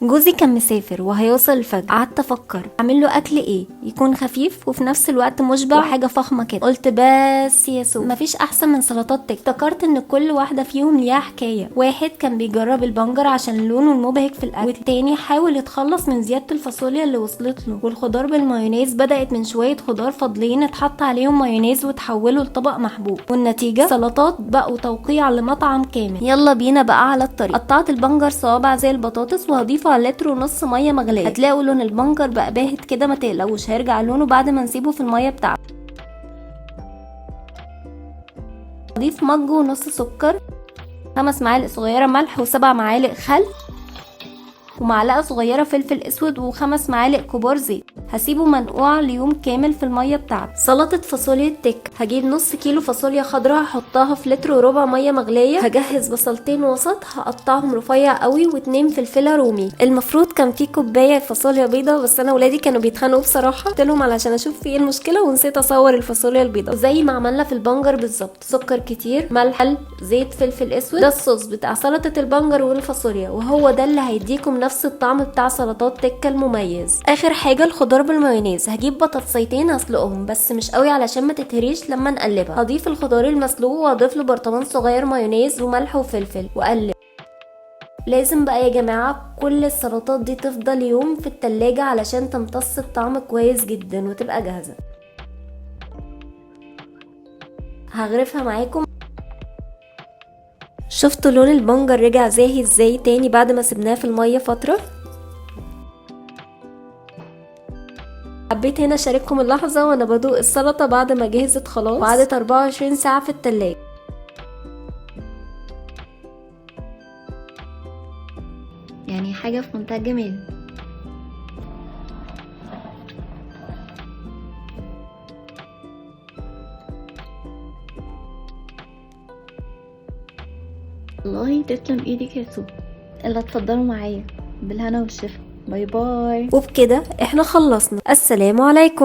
جوزي كان مسافر وهيوصل الفجر. قعدت افكر اعمل له اكل ايه يكون خفيف وفي نفس الوقت مشبع وحاجه فخمه كده. قلت بس يا سو مفيش احسن من سلطات تك. افتكرت ان كل واحده فيهم ليها حكايه. واحد كان بيجرب البنجر عشان لونه المبهج في الاكل، والتاني حاول يتخلص من زياده الفاصوليا اللي وصلت له، والخضار بالمايونيز بدات من شويه خضار فاضلين اتحط عليهم مايونيز وتحولوا لطبق محبوب، والنتيجه سلطات بقوا توقيع لمطعم كامل. يلا بينا بقى على الطريق. قطعت البنجر صوابع زي البطاطس وهضيف على لتر ونص ميه مغليه. هتلاقوا لون البنجر بقى باهت كده، ما تقلقوش هيرجع لونه بعد ما نسيبه في الميه بتاعته. اضيف مج ونص سكر، 5 معالق صغيره ملح و7 معالق خل ومعلقه صغيره فلفل اسود و5 معالق كبار زيت. هسيبه منقوع ليوم كامل في الميه بتاعته. سلطه فاصوليا تك. هجيب نص كيلو فاصوليا خضراء هحطها في لتر وربع ميه مغليه. هجهز بصلتين وسط هقطعهم رفيع قوي و2 فلفله رومي. المفروض كان في كوبايه فاصوليا بيضه، بس انا ولادي كانوا بيتخانقوا بصراحه، قلت لهم علشان اشوف في ايه المشكله ونسيت اصور الفاصوليا البيضه زي ما عملنا في البنجر بالظبط. سكر كتير، ملح، زيت، فلفل اسود. ده الصوص بتاع سلطه البنجر والفاصوليا، وهو ده اللي هيديكم نفس الطعم بتاع سلطات تكه المميز. اخر حاجه الخضار بالمايونيز. هجيب بطاطسيتين هسلقهم بس مش قوي علشان ما تتهريش لما نقلبها. هضيف الخضار المسلوق واضيف له برطمان صغير مايونيز وملح وفلفل واقلب. لازم بقى يا جماعه كل السلطات دي تفضل يوم في التلاجة علشان تمتص الطعم كويس جدا وتبقى جاهزه. هغرفها معاكم. شفتوا لون البنجر رجع زاهي ازاي تاني بعد ما سبناه في الميه فتره؟ حبيت هنا اشارككم اللحظه وانا بدوق السلطه بعد ما جهزت خلاص وقعدت 24 ساعه في التلاجة. يعني حاجه في منتهى الجمال. والله تسلم ايدك يا سو. يلا اتفضلوا معايا بالهنا والشفا. باي باي. وبكده احنا خلصنا. السلام عليكم.